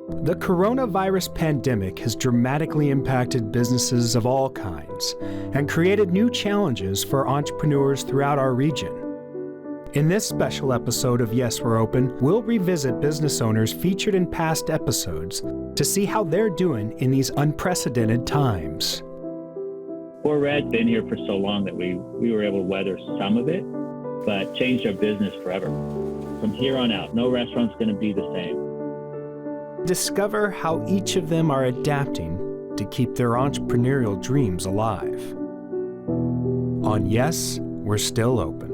The coronavirus pandemic has dramatically impacted businesses of all kinds and created new challenges for entrepreneurs throughout our region. In this special episode of Yes, We're Open, we'll revisit business owners featured in past episodes to see how they're doing in these unprecedented times. Poor Red's been here for so long that we were able to weather some of it, but changed our business forever. From here on out, no restaurant's going to be the same. Discover how each of them are adapting to keep their entrepreneurial dreams alive. On Yes, We're Still Open.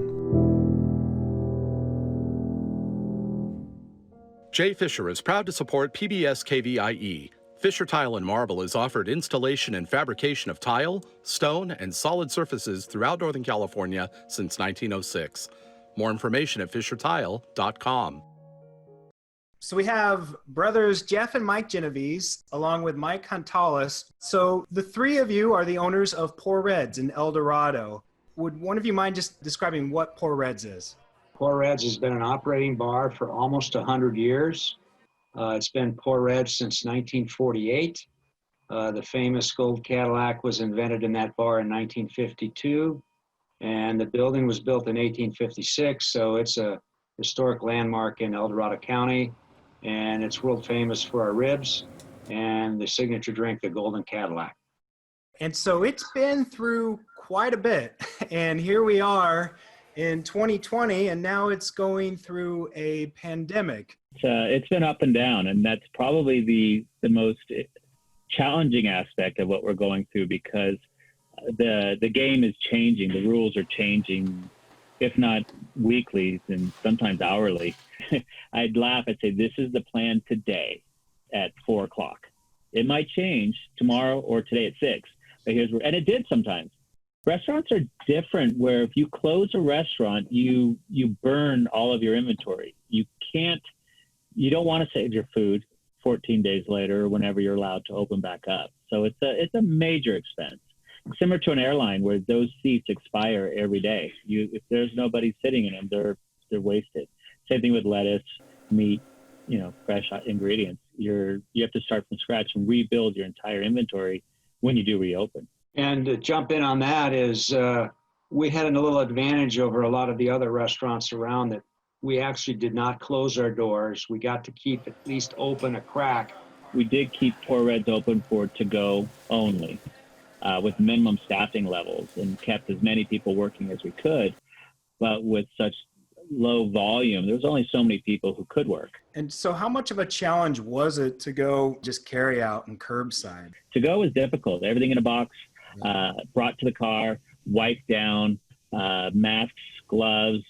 Jay Fisher is proud to support PBS KVIE. Fisher Tile and Marble has offered installation and fabrication of tile, stone, and solid surfaces throughout Northern California since 1906. More information at fishertile.com. So we have brothers Jeff and Mike Genovese, along with Mike Huntalis. So the three of you are the owners of Poor Red's in El Dorado. Would one of you mind just describing what Poor Red's is? Poor Red's has been an operating bar for almost 100 years. It's been Poor Red's since 1948. The famous gold Cadillac was invented in that bar in 1952, and the building was built in 1856, so it's a historic landmark in El Dorado County, and it's world famous for our ribs and the signature drink, the Golden Cadillac. And so it's been through quite a bit, and here we are in 2020, and now it's going through a pandemic. It's been up and down, and that's probably the most challenging aspect of what we're going through, because the game is changing, the rules are changing, if not weekly, then sometimes hourly. I'd laugh, I'd say, this is the plan today at 4 o'clock. It might change tomorrow or today at 6, but and it did sometimes. Restaurants are different, where if you close a restaurant, you burn all of your inventory. You don't want to save your food 14 days later or whenever you're allowed to open back up. So it's a major expense. Similar to an airline where those seats expire every day. If there's nobody sitting in them, they're wasted. Same thing with lettuce, meat, fresh ingredients. You have to start from scratch and rebuild your entire inventory when you do reopen. And to jump in on that is we had a little advantage over a lot of the other restaurants around that we actually did not close our doors. We got to keep at least open a crack. We did keep Poor Red's open for to-go only with minimum staffing levels, and kept as many people working as we could. But with such low volume, there was only so many people who could work. And so how much of a challenge was it to go just carry out and curbside? To go was difficult. Everything in a box, brought to the car, wiped down, masks, gloves,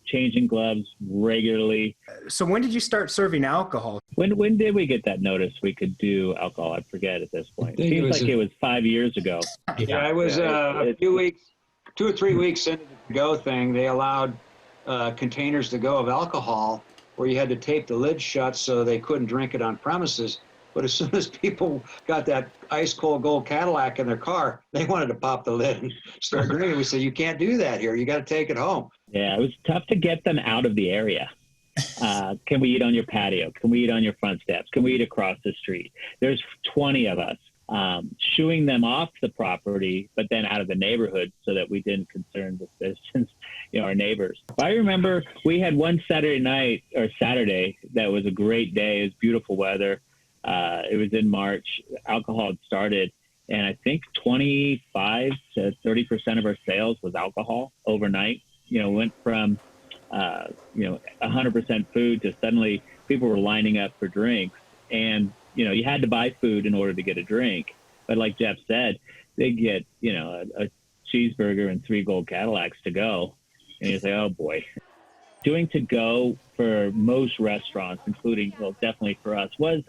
changing gloves regularly. So when did you start serving alcohol? When did we get that notice we could do alcohol? I forget at this point. It seems like it was 5 years ago. Yeah, it was a few weeks, 2 or 3 weeks into the go thing. They allowed containers to go of alcohol where you had to tape the lid shut so they couldn't drink it on premises. But as soon as people got that ice cold gold Cadillac in their car, they wanted to pop the lid and start drinking. We said, you can't do that here. You got to take it home. Yeah, it was tough to get them out of the area. Can we eat on your patio? Can we eat on your front steps? Can we eat across the street? There's 20 of us shooing them off the property, but then out of the neighborhood so that we didn't concern the citizens, our neighbors. I remember we had one Saturday that was a great day. It was beautiful weather. It was in March. Alcohol had started, and I think 25 to 30% of our sales was alcohol overnight. Went from 100% food to suddenly people were lining up for drinks, and you had to buy food in order to get a drink. But like Jeff said, they get a cheeseburger and 3 gold Cadillacs to go, and you say, oh boy. Doing to go for most restaurants, including definitely for us, was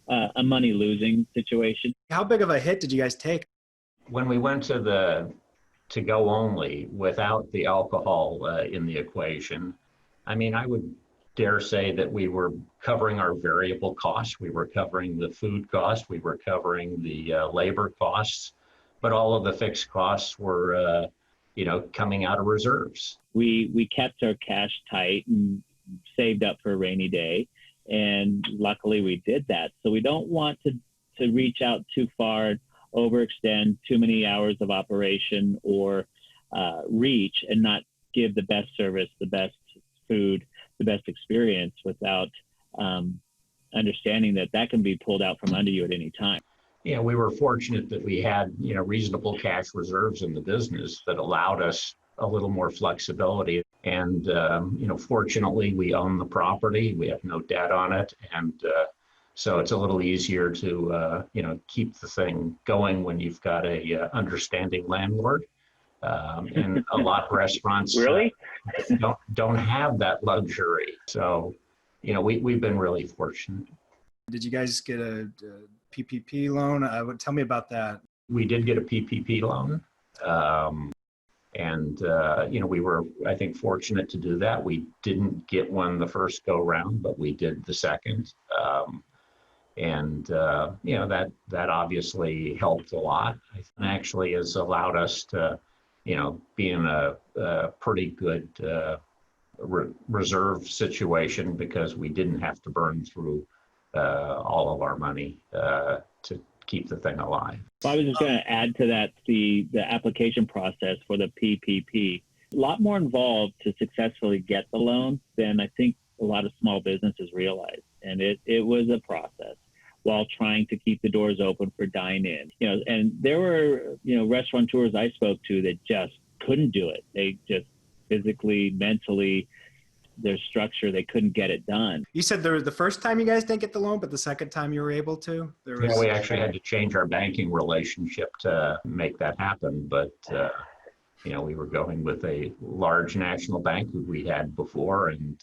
a money losing situation. How big of a hit did you guys take? When we went to the to-go only without the alcohol in the equation, I would dare say that we were covering our variable costs. We were covering the food cost. We were covering the labor costs, but all of the fixed costs were, coming out of reserves. We kept our cash tight and saved up for a rainy day. And luckily we did that. So we don't want to reach out too far, overextend too many hours of operation, or reach and not give the best service, the best food, the best experience without understanding that can be pulled out from under you at any time. Yeah, we were fortunate that we had, reasonable cash reserves in the business that allowed us a little more flexibility. And, fortunately, we own the property. We have no debt on it. And so it's a little easier to, keep the thing going when you've got a understanding landlord. And a lot of restaurants Really? Don't have that luxury. So, we've been really fortunate. Did you guys get a PPP loan? Tell me about that. We did get a PPP loan. We were, I think, fortunate to do that. We didn't get one the first go round, but we did the second. That obviously helped a lot, and actually has allowed us to, be in a pretty good reserve situation, because we didn't have to burn through all of our money to keep the thing alive. Well, I was just going to add to that the application process for the PPP. A lot more involved to successfully get the loan than I think a lot of small businesses realize. And it was a process while trying to keep the doors open for dine-in. And there were, restaurateurs I spoke to that just couldn't do it. They just physically, mentally, their structure, they couldn't get it done. You said the first time you guys didn't get the loan, but the second time you were able to? We actually had to change our banking relationship to make that happen. But, we were going with a large national bank that we had before, and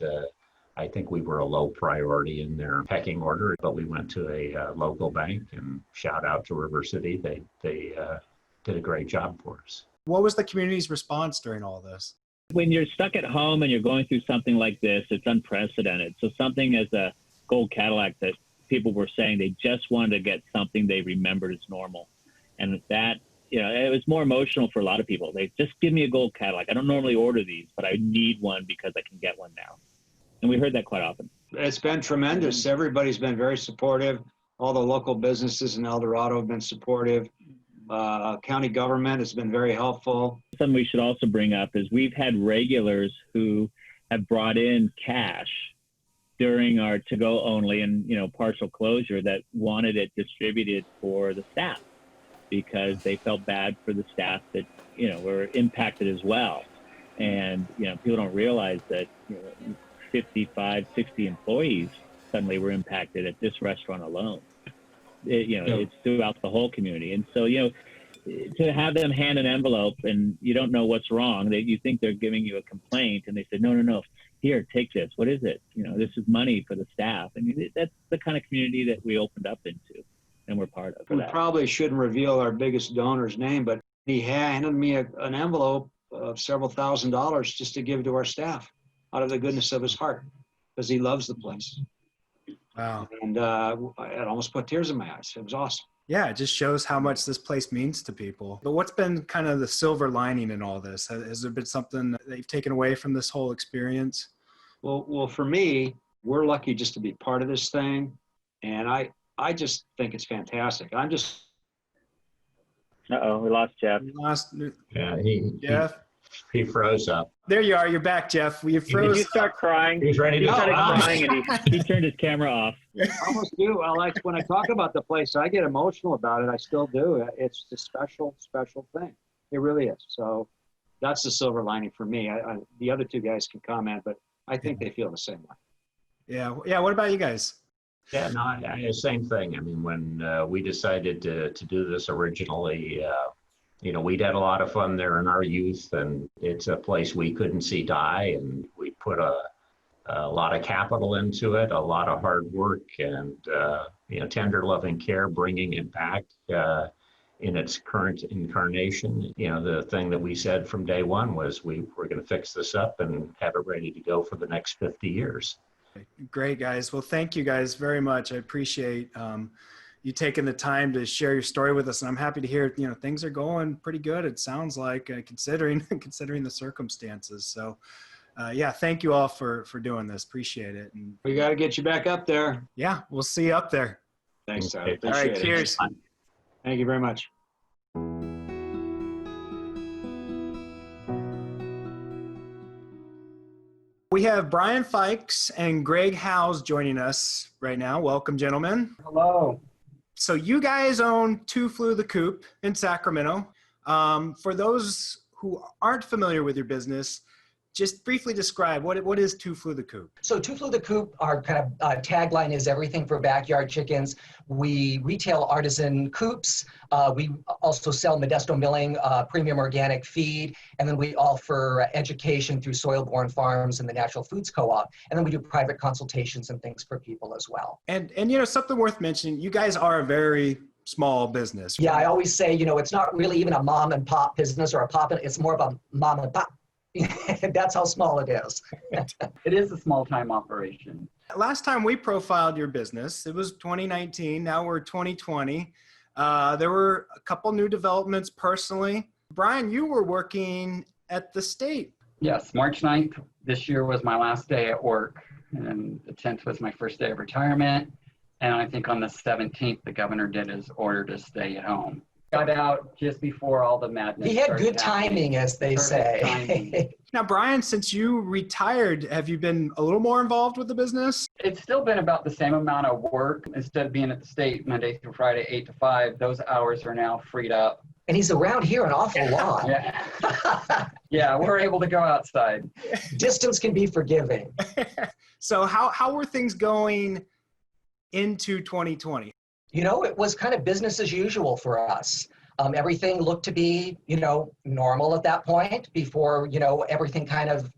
I think we were a low priority in their pecking order. But we went to a local bank, and shout out to River City. They did a great job for us. What was the community's response during all this? When you're stuck at home and you're going through something like this, it's unprecedented. So something as a gold Cadillac that people were saying they just wanted to get something they remembered as normal. And that, it was more emotional for a lot of people. They just give me a gold Cadillac. I don't normally order these, but I need one because I can get one now. And we heard that quite often. It's been tremendous. Everybody's been very supportive. All the local businesses in El Dorado have been supportive. County government has been very helpful. Something we should also bring up is we've had regulars who have brought in cash during our to-go only and, partial closure that wanted it distributed for the staff because they felt bad for the staff that, were impacted as well. And, people don't realize that 55, 60 employees suddenly were impacted at this restaurant alone. It's throughout the whole community. And so, to have them hand an envelope and you don't know what's wrong, that you think they're giving you a complaint, and they said, no, here, take this. What is it? This is money for the staff. I mean, that's the kind of community that we opened up into and we're part of. We probably shouldn't reveal our biggest donor's name, but he handed me an envelope of several $1,000s just to give to our staff out of the goodness of his heart, because he loves the place. Wow. And it almost put tears in my eyes. It was awesome. Yeah, it just shows how much this place means to people. But what's been kind of the silver lining in all this? Has there been something that you've taken away from this whole experience? Well, for me, we're lucky just to be part of this thing. And I just think it's fantastic. Uh-oh, we lost Jeff. Yeah, Jeff? He froze up. There you are. You're back, Jeff. You froze. Did you start crying? He was ready to started crying, and he turned his camera off. I almost do. When I talk about the place, I get emotional about it. I still do. It's a special, special thing. It really is. So that's the silver lining for me. The other two guys can comment, but I think they feel the same way. Yeah. Yeah. What about you guys? Yeah, no, same thing. I mean, when we decided to do this originally, we'd had a lot of fun there in our youth, and it's a place we couldn't see die. And we put a lot of capital into it, a lot of hard work, and, tender loving care, bringing it back in its current incarnation. The thing that we said from day one was we're going to fix this up and have it ready to go for the next 50 years. Great, guys. Well, thank you guys very much. I appreciate you taking the time to share your story with us. And I'm happy to hear, things are going pretty good. It sounds like considering the circumstances. So Yeah, thank you all for doing this. Appreciate it. And We got to get you back up there. yeah, we'll see you up there. Thanks, Tyler. Okay. All right, Appreciate it. cheers. Thank you very much. We have Brian Fikes and Greg Howes joining us right now. Welcome, gentlemen. Hello. So you guys own Two Flew the Coop in Sacramento. For those who aren't familiar with your business, just briefly describe what is Two Flew the Coop. So Two Flew the Coop, our kind of tagline is everything for backyard chickens. We retail artisan coops. We also sell Modesto milling, premium organic feed, and then we offer education through Soil-Borne Farms and the Natural Foods Co-op. And then we do private consultations and things for people as well. And you know, something worth mentioning, you guys are a very small business. Yeah, I always say, you know, it's not really even a mom and pop business or a pop, it's more of a mom and pop. That's how small it is. It is a small-time operation. Last time we profiled your business, it was 2019. Now we're 2020. There were a couple new developments personally. Brian, you were working at the state. Yes, March 9th this year was my last day at work, and the 10th was my first day of retirement. And I think on the 17th, the governor did his order to stay at home. Got out just before all the madness. He had started good happening. timing, as they say. Timing. Now, Brian, since you retired, have you been a little more involved with the business? It's still been about the same amount of work. Instead of being at the state Monday through Friday, 8 to 5, those hours are now freed up. And he's around here an awful lot. Yeah, yeah, we're able to go outside. Distance can be forgiving. So how were things going into 2020? You know, it was kind of business as usual for us. Everything looked to be, you know, normal at that point before, you know, everything kind of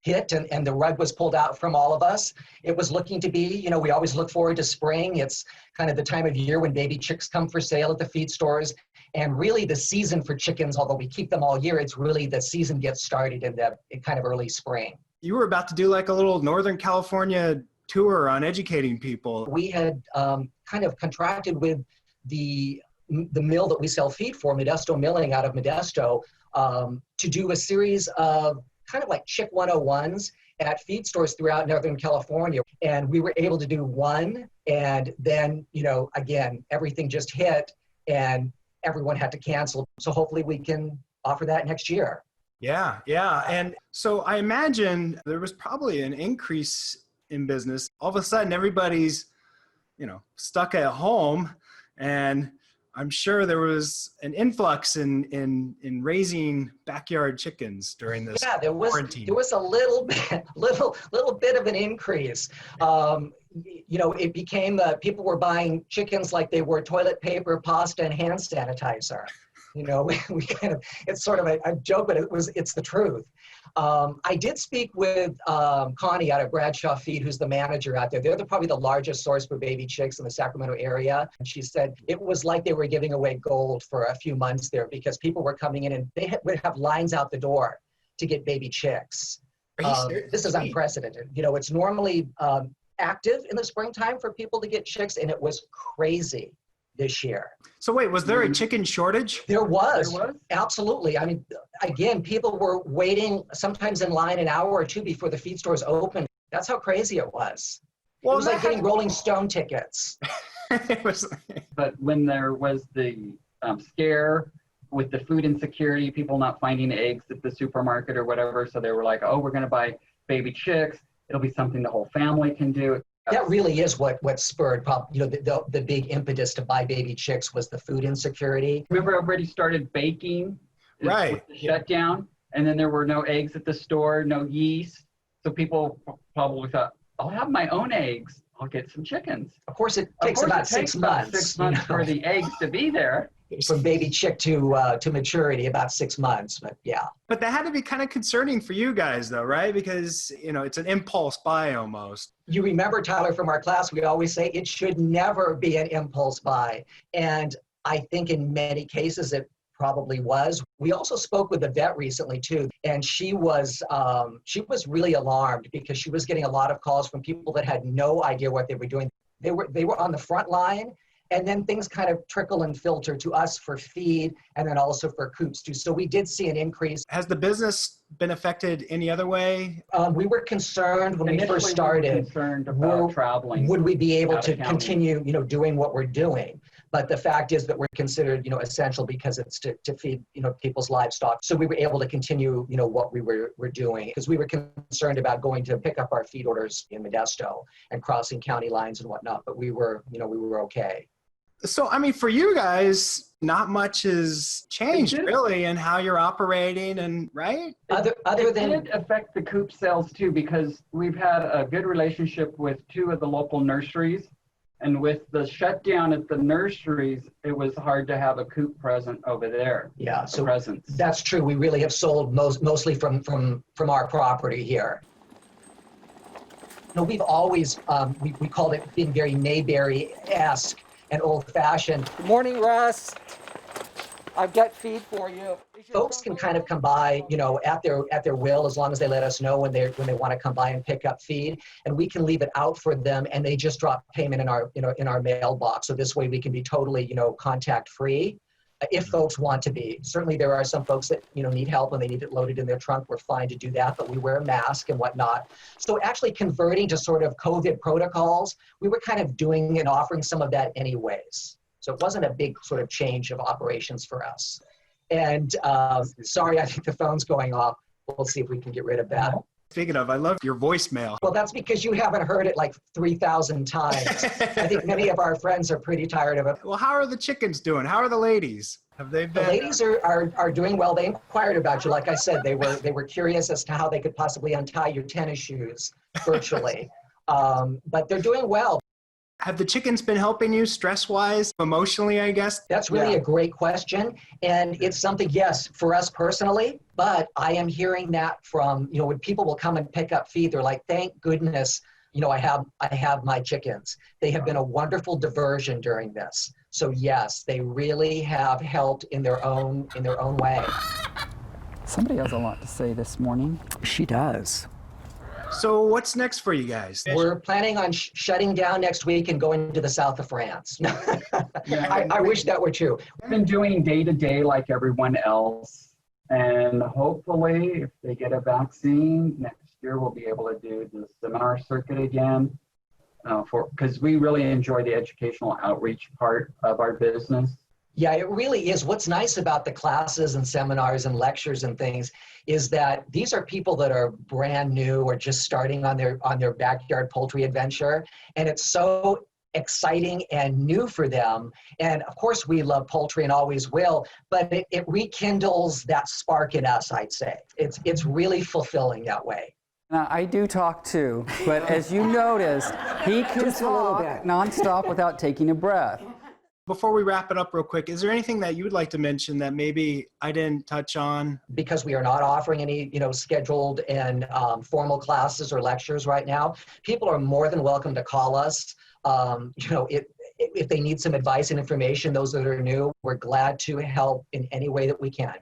hit and the rug was pulled out from all of us. It was looking to be, you know, we always look forward to spring. It's kind of the time of year when baby chicks come for sale at the feed stores. And really the season for chickens, although we keep them all year, it's really the season gets started in kind of early spring. You were about to do like a little Northern California tour on educating people. We had kind of contracted with the mill that we sell feed for, Modesto Milling out of Modesto, to do a series of kind of like Chick 101s at feed stores throughout Northern California. And we were able to do one, and then, you know, again, everything just hit and everyone had to cancel. So hopefully we can offer that next year. Yeah. And so I imagine there was probably an increase in business. All of a sudden, everybody's, you know, stuck at home, and I'm sure there was an influx in raising backyard chickens during this quarantine. There was a little bit of an increase. You know, it became people were buying chickens like they were toilet paper, pasta, and hand sanitizer. You know, we kind of, it's sort of a joke, but it's the truth. I did speak with Connie out of Bradshaw Feed, who's the manager out there. They're probably the largest source for baby chicks in the Sacramento area. And she said it was like they were giving away gold for a few months there because people were coming in and they would have lines out the door to get baby chicks. This is unprecedented. You know, it's normally active in the springtime for people to get chicks, and it was crazy this year. So wait, was there a chicken shortage? There was. Absolutely. I mean, again, people were waiting sometimes in line an hour or two before the feed stores opened. That's how crazy it was. Well, it was like getting Rolling Stone tickets. But when there was the scare with the food insecurity, people not finding eggs at the supermarket or whatever, so they were like, oh, we're going to buy baby chicks. It'll be something the whole family can do. That really is what spurred, you know, the big impetus to buy baby chicks was the food insecurity. Remember, everybody started baking, right? With the shutdown, and then there were no eggs at the store, no yeast. So people probably thought, I'll have my own eggs. I'll get some chickens. Of course, it takes about 6 months. 6 months for the eggs to be there. From baby chick to maturity, about 6 months, but yeah. But that had to be kind of concerning for you guys though, right? Because, you know, it's an impulse buy almost. You remember, Tyler, from our class, we always say it should never be an impulse buy. And I think in many cases it probably was. We also spoke with the vet recently too, and she was really alarmed because she was getting a lot of calls from people that had no idea what they were doing. They were on the front line, And then things kind of trickle and filter to us for feed and then also for coops too. So we did see an increase. Has the business been affected any other way? We were concerned when we Initially, first started. we were concerned about traveling. Would we be able out to of county. continue, doing what we're doing? But the fact is that we're considered, essential because it's to feed, people's livestock. So we were able to continue, what we were doing because we were concerned about going to pick up our feed orders in Modesto and crossing county lines and whatnot. But we were okay. So, I mean, for you guys, not much has changed really in how you're operating and right? Other than it did affect the coop sales too, because we've had a good relationship with two of the local nurseries. And with the shutdown at the nurseries, it was hard to have a coop present over there. Yeah, so presence. That's true. We really have sold mostly from our property here. We've always, we called it being very Mayberry-esque and old-fashioned. Good morning, Russ. I've got feed for you. Folks can kind of come by, at their will, as long as they let us know when they want to come by and pick up feed, and we can leave it out for them, and they just drop payment in our mailbox. So this way we can be totally, contact free. If folks want to be. Certainly there are some folks that, need help and they need it loaded in their trunk. We're fine to do that, but we wear a mask and whatnot. So actually converting to sort of COVID protocols, we were kind of doing and offering some of that anyways. So it wasn't a big sort of change of operations for us. And sorry, I think the phone's going off. We'll see if we can get rid of that. Speaking of, I love your voicemail. Well, that's because you haven't heard it like 3,000 times. I think many of our friends are pretty tired of it. Well, how are the chickens doing? How are the ladies? Have they been? The ladies are doing well. They inquired about you. Like I said, they were curious as to how they could possibly untie your tennis shoes virtually. But they're doing well. Have the chickens been helping you stress-wise, emotionally, I guess? That's really a great question. And it's something, yes, for us personally, but I am hearing that from, when people will come and pick up feed, they're like, thank goodness, I have my chickens. They have been a wonderful diversion during this. So yes, they really have helped in their own way. Somebody has a lot to say this morning. She does. So what's next for you guys? We're planning on shutting down next week and going to the south of France. I wish that were true. We've been doing day-to-day like everyone else. And hopefully, if they get a vaccine, next year we'll be able to do the seminar circuit again. Because we really enjoy the educational outreach part of our business. Yeah, it really is. What's nice about the classes and seminars and lectures and things is that these are people that are brand new or just starting on their backyard poultry adventure. And it's so exciting and new for them. And of course we love poultry and always will, but it rekindles that spark in us, I'd say. It's really fulfilling that way. Now, I do talk too, but as you noticed, he can talk nonstop without taking a breath. Before we wrap it up real quick, is there anything that you would like to mention that maybe I didn't touch on? Because we are not offering any, scheduled and formal classes or lectures right now, people are more than welcome to call us. If they need some advice and information, those that are new, we're glad to help in any way that we can.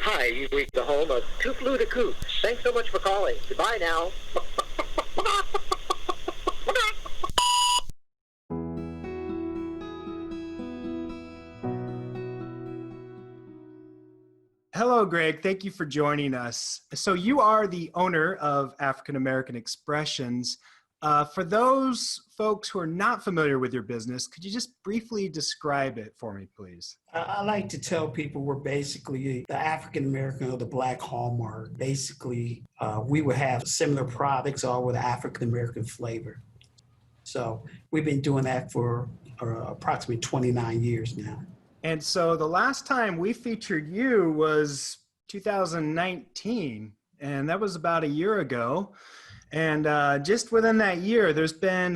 Hi, you've reached the home of Two Flew the Coop. Thanks so much for calling. Goodbye now. Hello, Greg. Thank you for joining us. So you are the owner of African American Expressions. For those folks who are not familiar with your business, could you just briefly describe it for me, please? I like to tell people we're basically the African American or the Black hallmark. Basically, we would have similar products all with African American flavor. So we've been doing that for approximately 29 years now. And so the last time we featured you was 2019, and that was about a year ago. And just within that year, there's been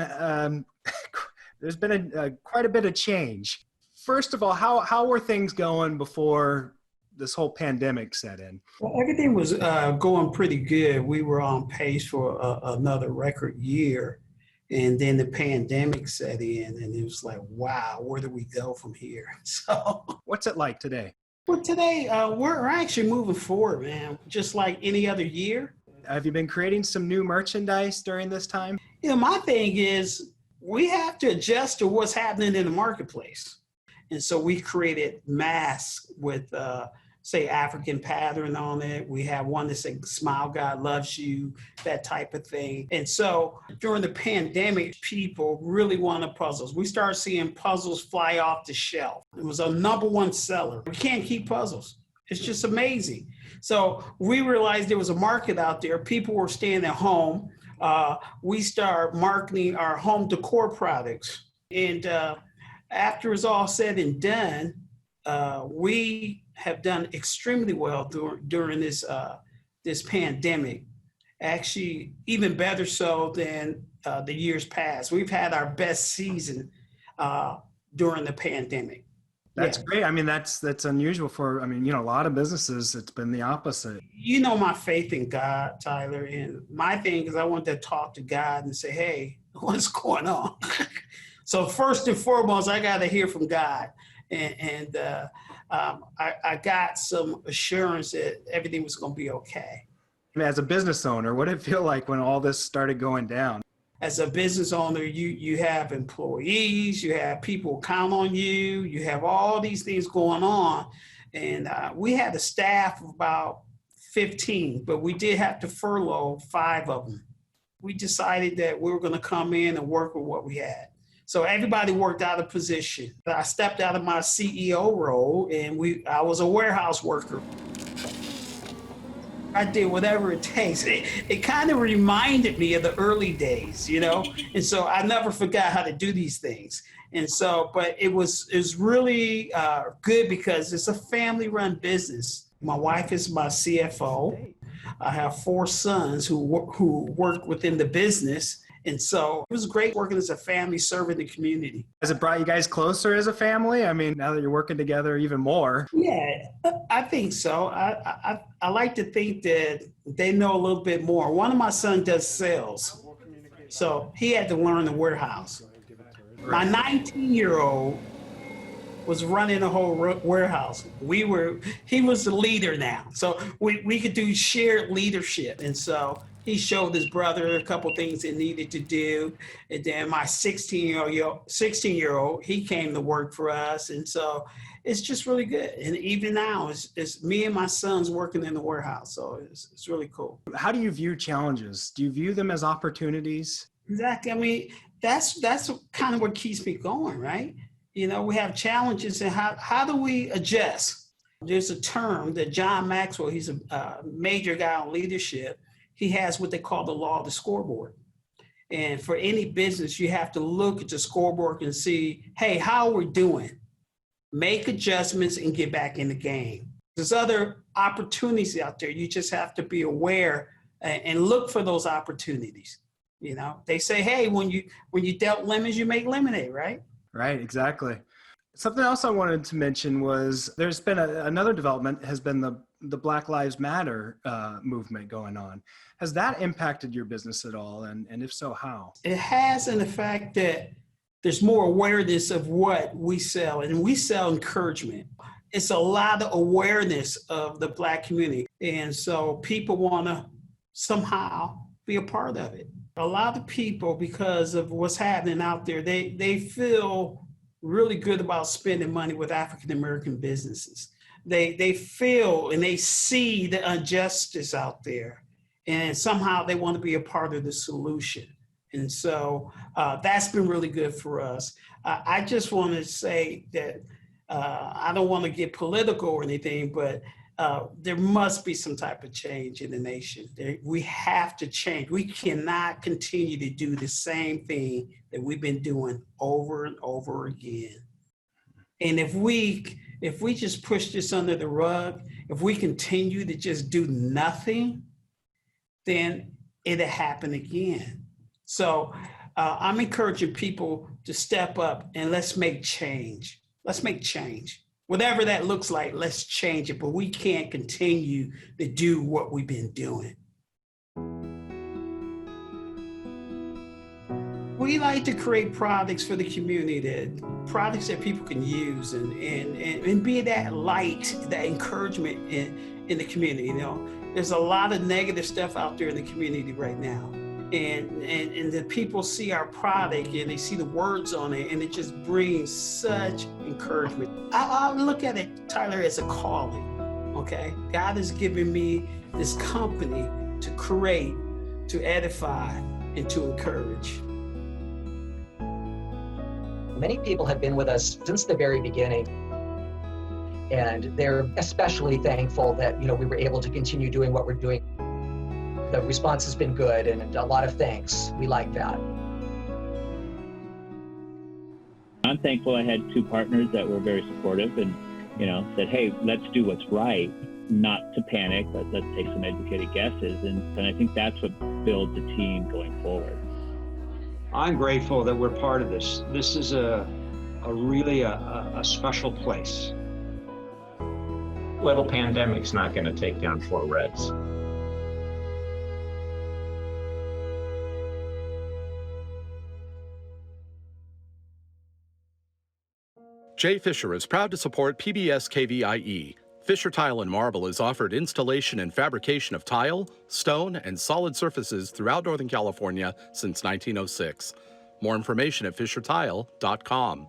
quite a bit of change. First of all, how were things going before this whole pandemic set in? Well, everything was going pretty good. We were on pace for another record year. And then the pandemic set in, and it was like, wow, where do we go from here? So, what's it like today? Well, today we're actually moving forward, man, just like any other year. Have you been creating some new merchandise during this time? My thing is we have to adjust to what's happening in the marketplace. And so we created masks with, say, African pattern on it. We have one that says, "Smile, God loves you," that type of thing. And so during the pandemic, people really wanted puzzles. We started seeing puzzles fly off the shelf. It was a #1 seller. We can't keep puzzles. It's just amazing. So we realized there was a market out there. People were staying at home. We started marketing our home decor products. And after it's all said and done, we have done extremely well during this pandemic. Actually, even better so than the years past. We've had our best season during the pandemic. That's great. I mean, that's unusual for, a lot of businesses, it's been the opposite. You know my faith in God, Tyler, and my thing is I want to talk to God and say, hey, what's going on? So first and foremost, I got to hear from God. And I got some assurance that everything was going to be okay. As a business owner, what did it feel like when all this started going down? As a business owner, you have employees, you have people count on you, you have all these things going on. And we had a staff of about 15, but we did have to furlough 5 of them. We decided that we were going to come in and work with what we had. So everybody worked out of position. I stepped out of my CEO role and I was a warehouse worker. I did whatever it takes. It kind of reminded me of the early days, and so I never forgot how to do these things. And so, but it was really good because it's a family-run business. My wife is my CFO. I have 4 sons who work within the business. And so it was great working as a family, serving the community. Has it brought you guys closer as a family? I mean, now that you're working together even more. Yeah, I think so. I like to think that they know a little bit more. One of my sons does sales, so he had to learn the warehouse. My 19-year-old was running the whole warehouse. He was the leader now. So we could do shared leadership. And so he showed his brother a couple things he needed to do. And then my 16-year-old, he came to work for us. And so it's just really good. And even now, it's me and my sons working in the warehouse. So it's really cool. How do you view challenges? Do you view them as opportunities? Exactly. I mean, that's kind of what keeps me going, right? We have challenges, and how do we adjust? There's a term that John Maxwell, he's a major guy on leadership. He has what they call the law of the scoreboard. And for any business, you have to look at the scoreboard and see, hey, how are we doing? Make adjustments and get back in the game. There's other opportunities out there. You just have to be aware and look for those opportunities. They say, hey, when you dealt lemons, you make lemonade, right? Right, exactly. Something else I wanted to mention was there's been another development has been the Black Lives Matter movement going on. Has that impacted your business at all? And if so, how? It has, in the fact that there's more awareness of what we sell, and we sell encouragement. It's a lot of awareness of the Black community. And so people want to somehow be a part of it. A lot of people, because of what's happening out there, they feel really good about spending money with African-American businesses. They feel and they see the injustice out there, and somehow they want to be a part of the solution. And so that's been really good for us. I just want to say that I don't want to get political or anything, but there must be some type of change in the nation. We have to change. We cannot continue to do the same thing that we've been doing over and over again. And if we just push this under the rug, if we continue to just do nothing, then it'll happen again. So I'm encouraging people to step up and let's make change. Let's make change. Whatever that looks like, let's change it. But we can't continue to do what we've been doing. We like to create products for the community, products that people can use and be that light, that encouragement in the community. You know, there's a lot of negative stuff out there in the community right now. And the people see our product and they see the words on it, and it just brings such encouragement. I look at it, Tyler, as a calling, okay? God has given me this company to create, to edify, and to encourage. Many people have been with us since the very beginning, and they're especially thankful that, you know, we were able to continue doing what we're doing. The response has been good, and a lot of thanks. We like that. I'm thankful I had two partners that were very supportive and, you know, said, hey, let's do what's right, not to panic, but let's take some educated guesses. And I think that's what builds a team going forward. I'm grateful that we're part of this. This is a really a special place. Little pandemic's not going to take down Four Reds. Jay Fisher is proud to support PBS KVIE. Fisher Tile and Marble is offered installation and fabrication of tile, stone, and solid surfaces throughout Northern California since 1906. More information at fishertile.com.